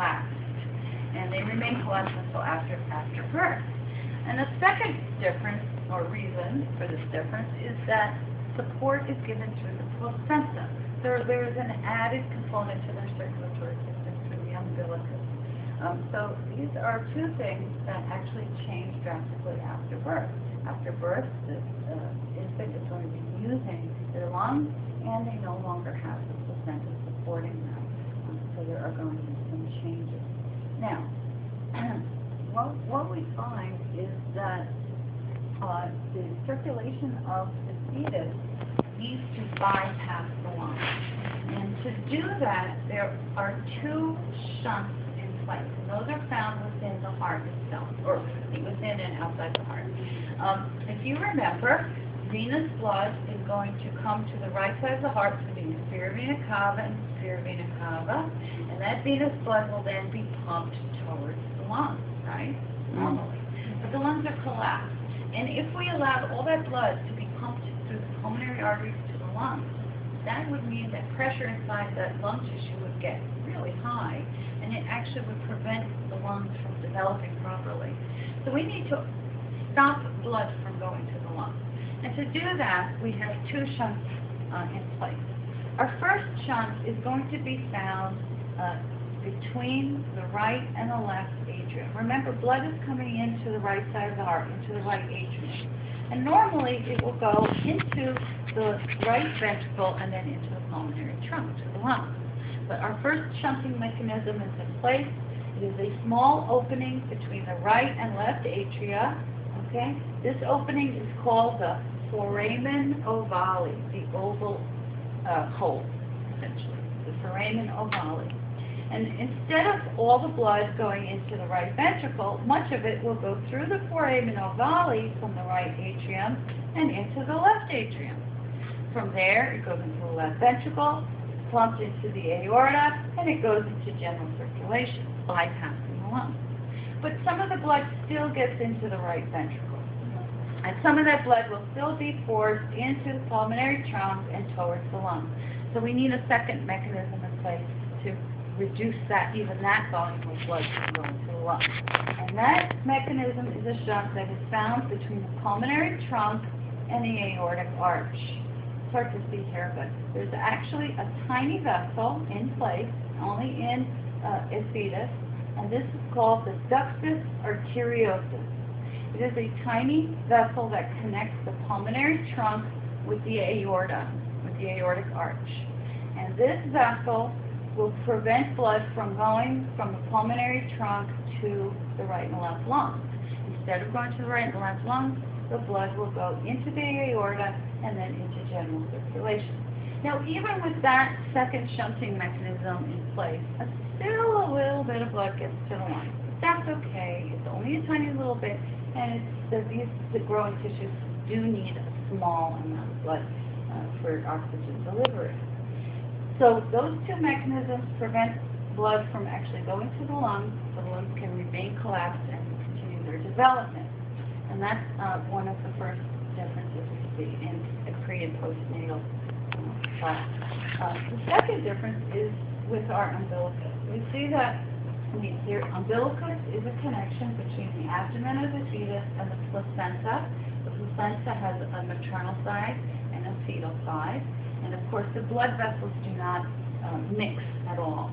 collapsed. And they remain collapsed until after birth. And the second difference, or reason for this difference, is that support is given through the placenta. There is an added component to their circulatory system through the umbilicus. So these are two things that actually change drastically after birth. After birth, the infant is going to be using their lungs, and they no longer have the placenta supporting them. So there are going to be some changes. Now, what we find is that the circulation of the fetus needs to bypass the lungs. And to do that, there are two shunts in place. And those are found within the heart itself, or within and outside the heart. If you remember, venous blood is going to come to the right side of the heart through the inferior vena cava and superior vena cava, and that venous blood will then be pumped towards the lungs, right? Normally. But the lungs are collapsed. And if we allowed all that blood to be pumped through the pulmonary arteries to the lungs, that would mean that pressure inside that lung tissue would get really high, and it actually would prevent the lungs from developing properly. So we need to stop blood from going to the lungs. And to do that, we have two shunts in place. Our first shunt is going to be found between the right and the left atrium. Remember, blood is coming into the right side of the heart, into the right atrium. And normally it will go into the right ventricle and then into the pulmonary trunk, to the lungs. But our first shunting mechanism is in place. It is a small opening between the right and left atria. Okay? This opening is called the foramen ovale, the oval hole, essentially, the foramen ovale. And instead of all the blood going into the right ventricle, much of it will go through the foramen ovale from the right atrium and into the left atrium. From there, it goes into the left ventricle, plumped into the aorta, and it goes into general circulation, bypassing the lungs. But some of the blood still gets into the right ventricle. And some of that blood will still be forced into the pulmonary trunk and towards the lungs. So we need a second mechanism in place to reduce that, even that volume of blood from going to the lungs. And that mechanism is a shunt that is found between the pulmonary trunk and the aortic arch. It's hard to see here, but there's actually a tiny vessel in place, only in a fetus, and this is called the ductus arteriosus. It is a tiny vessel that connects the pulmonary trunk with the aorta, with the aortic arch. And this vessel will prevent blood from going from the pulmonary trunk to the right and left lungs. Instead of going to the right and left lungs, the blood will go into the aorta and then into general circulation. Now, even with that second shunting mechanism in place, still a little bit of blood gets to the lungs. That's okay. It's only a tiny little bit, and the growing tissues do need a small amount of blood for oxygen delivery. So those two mechanisms prevent blood from actually going to the lungs, so the lungs can remain collapsed and continue their development. And that's one of the first differences we see in the pre- and postnatal trial. The second difference is with our umbilicus. We see that the umbilicus is a connection between the abdomen of the fetus and the placenta. The placenta has a maternal side and a fetal side. And of course, the blood vessels do not mix at all.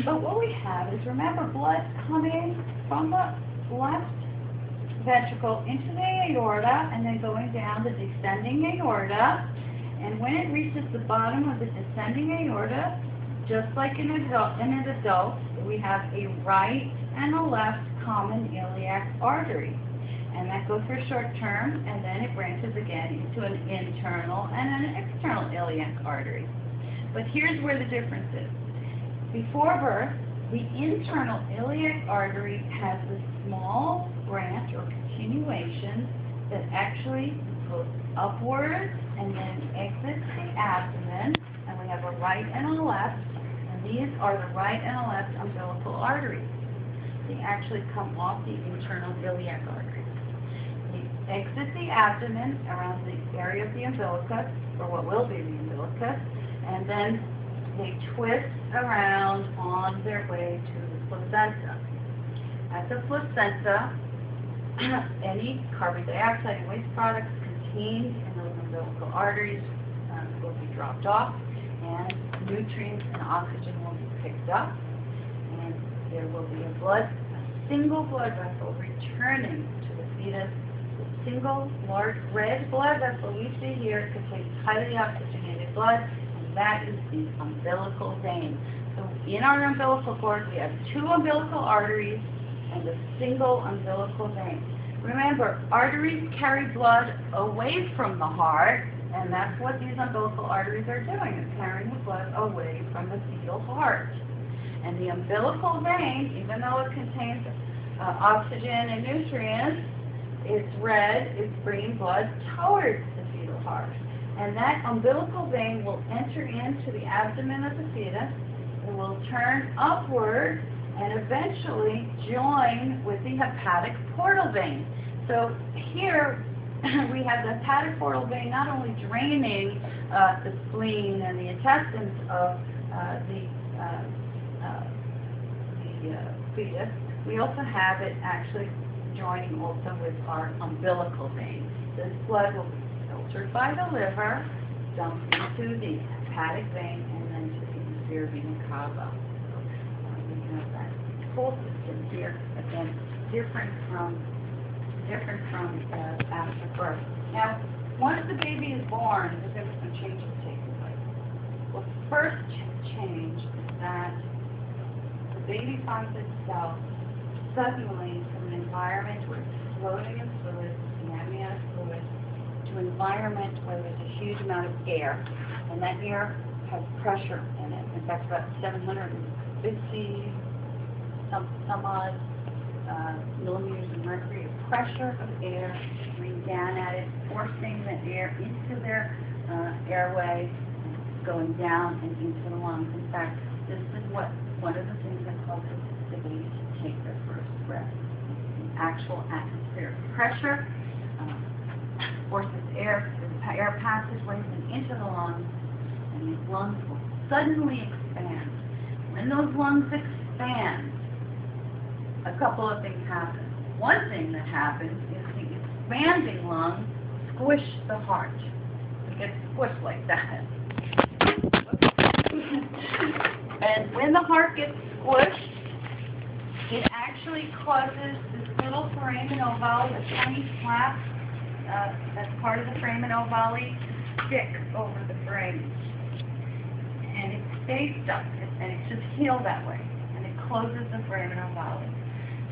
But what we have is, remember, blood coming from the left ventricle into the aorta and then going down the descending aorta. And when it reaches the bottom of the descending aorta, just like in an adult, we have a right and a left common iliac artery. And that goes for short term, and then it branches again into an internal and an external iliac artery. But here's where the difference is. Before birth, the internal iliac artery has a small branch or continuation that actually goes upwards and then exits the abdomen, and we have a right and a left, and these are the right and a left umbilical arteries. They actually come off the internal iliac artery. Exit the abdomen around the area of the umbilicus, or what will be the umbilicus, and then they twist around on on their way to the placenta. At the placenta, any carbon dioxide and waste products contained in those umbilical arteries will be dropped off, and nutrients and oxygen will be picked up, and there will be a single blood vessel returning to the fetus. The single large red blood vessel we see here contains highly oxygenated blood, and that is the umbilical vein. So in our umbilical cord, we have 2 umbilical arteries and a single umbilical vein. Remember, arteries carry blood away from the heart, and that's what these umbilical arteries are doing, is carrying the blood away from the fetal heart. And the umbilical vein, even though it contains oxygen and nutrients, it's red, it's bringing blood towards the fetal heart. And that umbilical vein will enter into the abdomen of the fetus, it will turn upward, and eventually join with the hepatic portal vein. So here we have the hepatic portal vein not only draining the spleen and the intestines of the fetus, we also have it actually joining also with our umbilical vein. This blood will be filtered by the liver, dumped into the hepatic vein, and then to the inferior vena cava. So we have that whole system here, again, different from after birth. Now, once the baby is born, there are some changes taking place. Well, the first change is that the baby finds itself suddenly from an environment where it's floating in fluids, an amniotic fluid, to an environment where there's a huge amount of air, and that air has pressure in it. In fact, about 750 some odd millimeters of mercury of pressure of air coming down at it, forcing the air into their airway, going down and into the lungs. In fact, this is one of the things that causes the baby to take their first breath. The actual atmospheric pressure forces air passageways and into the lungs, and these lungs will suddenly expand. When those lungs expand, a couple of things happen. One thing that happens is the expanding lungs squish the heart. It gets squished like that. And when the heart gets squished, it actually causes this little foramen ovale, a tiny flap that's part of the foramen ovale, to stick over the foramen. And it stays stuck, and it just heals that way. And it closes the foramen ovale.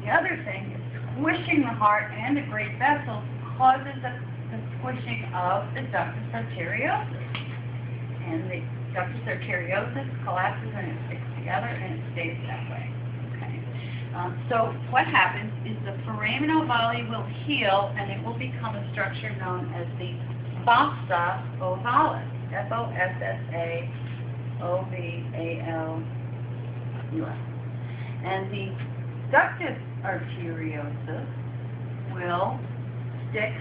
The other thing is squishing the heart and the great vessels causes the squishing of the ductus arteriosus. And the ductus arteriosus collapses and it sticks together and it stays that way. Okay. So what happens is the foramen ovale will heal and it will become a structure known as the fossa ovalis. F-O-S-S-A-O-V-A-L-U-S. And the ductus arteriosus will stick,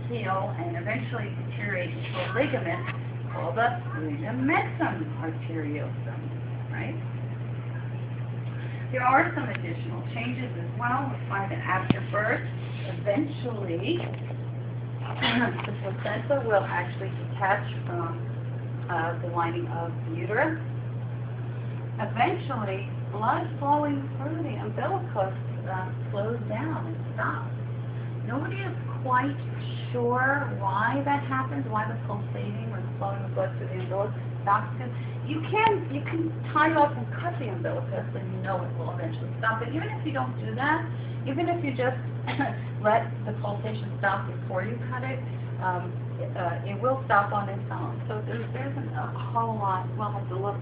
heal, and eventually deteriorate into a ligament called the ligamentum arteriosum, right? There are some additional changes as well. We find that after birth, eventually, the placenta will actually detach from the lining of the uterus. Eventually, blood flowing through the umbilicus slows down and stops. Nobody is quite sure why that happens, why the pulsating or the flowing of blood through the umbilicus stops. Because you can tie off and cut the umbilicus and you know it will eventually stop. But even if you don't do that, even if you just let the pulsation stop before you cut it, it will stop on its own. So there isn't a whole lot. We'll have to look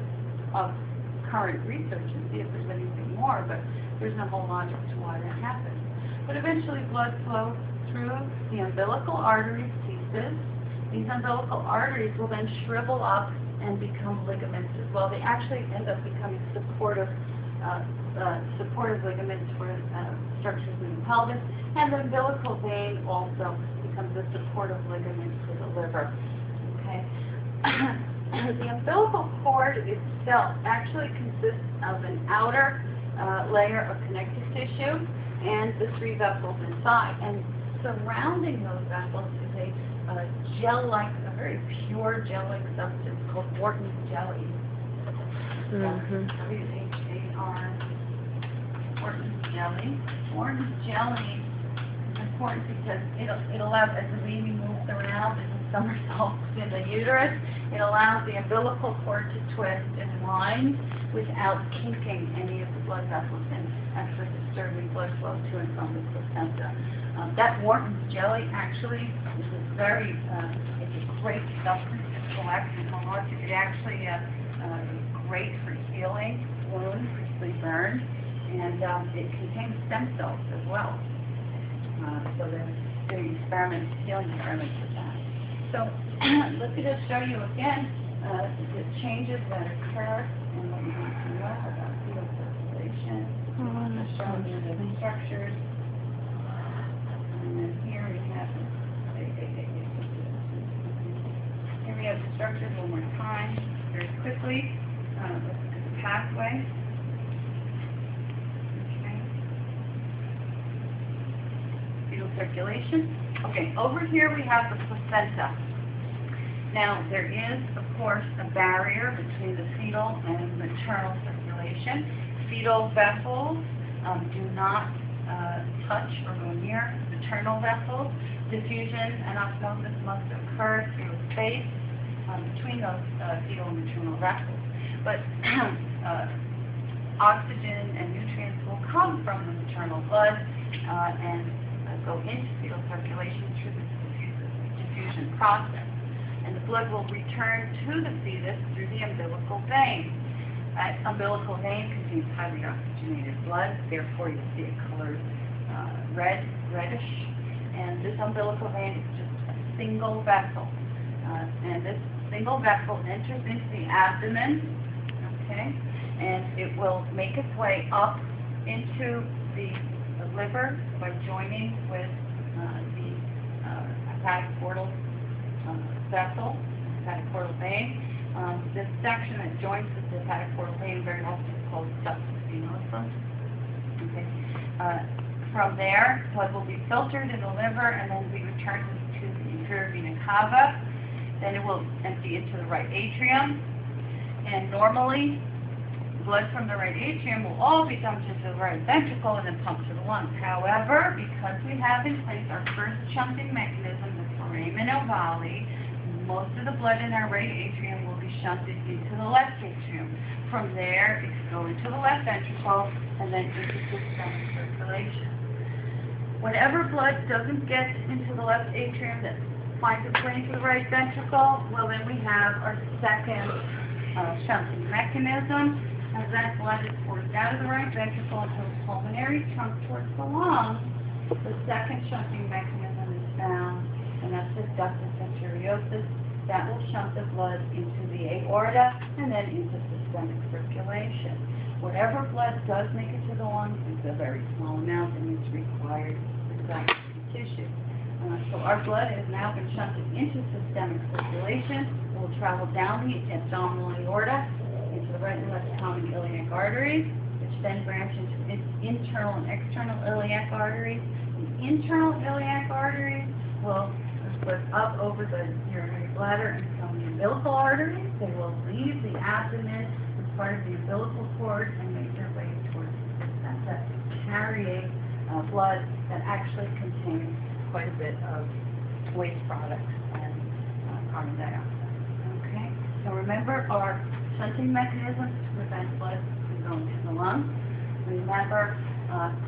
up current research and see if there's anything more, but there's no whole logic to why that happens. But eventually blood flows through the umbilical artery ceases. These umbilical arteries will then shrivel up and become ligaments as well. They actually end up becoming supportive ligaments for structures in the pelvis, and the umbilical vein also becomes a supportive ligament for the liver. Okay. The umbilical cord itself actually consists of an outer layer of connective tissue and the 3 vessels inside. And surrounding those vessels is a gel-like, a very pure gel-like substance called Wharton's jelly. W-H-A-R, Wharton's jelly. Wharton's jelly is important because it allows, as the baby moves around and somersaults in the uterus, it allows the umbilical cord to twist and wind without kinking any of the blood vessels and actually disturbing blood flow to and from the placenta. That Wharton's jelly actually is a very, it's a great substance to collect and collect. It actually is great for healing wounds, particularly burns, and it contains stem cells as well. So they're doing experiments, healing experiments with that. So let me just show you again the changes that occur and what you need to know about fetal circulation. Showing you the structures. And then here we have the structures one more time, very quickly. This is the pathway. Okay. Fetal circulation. Okay, over here we have the placenta. Now, there is, of course, a barrier between the fetal and maternal circulation. Fetal vessels do not touch or go near maternal vessels. Diffusion and osmosis must occur through space between those fetal and maternal vessels. But oxygen and nutrients will come from the maternal blood and go into fetal circulation through the diffusion process. And the blood will return to the fetus through the umbilical vein. That umbilical vein contains highly oxygenated blood, therefore you see it colored reddish. And this umbilical vein is just a single vessel. And this single vessel enters into the abdomen, okay, and it will make its way up into the liver by joining with the hepatic portal vessel, hepatic portal vein. This section that joins with the hepatic portal vein very often is called ductus venosa. Okay. From there, blood will be filtered in the liver and then be returned to the inferior vena cava. Then it will empty into the right atrium. And normally, blood from the right atrium will all be dumped into the right ventricle and then pumped to the lungs. However, because we have in place our first shunting mechanism, the foramen ovale, most of the blood in our right atrium will be shunted into the left atrium. From there, it can go into the left ventricle and then into systemic circulation. Whatever blood doesn't get into the left atrium that finds its way into the right ventricle, well then we have our second shunting mechanism. As that blood is forced out of the right ventricle into the pulmonary trunk towards the lungs, the second shunting mechanism is found, and that's the ductus arteriosus. That will shunt the blood into the aorta and then into systemic circulation. Whatever blood does make it to the lungs is a very small amount and it's required for digestive tissue. So our blood has now been shunted into systemic circulation. It will travel down the abdominal aorta into the right and left common iliac arteries, which then branch into internal and external iliac arteries. The internal iliac arteries will split up over the urinary bladder and become the umbilical arteries. They will leave the abdomen as part of the umbilical cord and make their way towards the placenta, carrying blood that actually contains quite a bit of waste products and carbon dioxide. Okay? So remember our shunting mechanisms to prevent blood from going to the lungs. Remember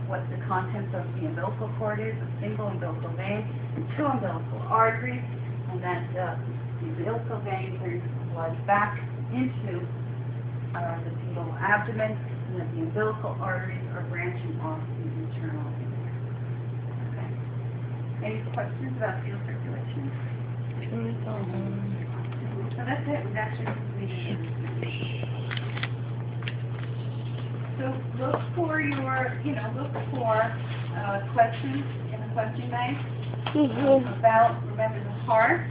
what the contents of the umbilical cord is, a single umbilical vein and 2 umbilical arteries, and that the umbilical vein brings the blood back into the fetal abdomen, and that the umbilical arteries are branching off the internal iliac. Okay. Any questions about fetal circulation? So that's it. We've actually completed it. So look for your, look for questions in the question bank about, remember, the heart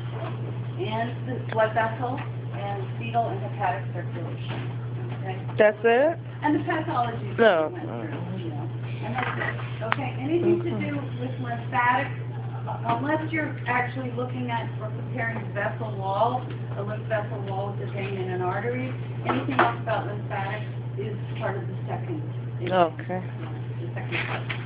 and the blood vessels and fetal and hepatic circulation. Okay? That's it? And the pathology is No. what we went through, you know. And that's it. Okay, anything to do with lymphatic, unless you're actually looking at or comparing vessel wall, a lymph vessel wall with a vein and an artery, anything else about lymphatics is part of the second. Okay. The second part.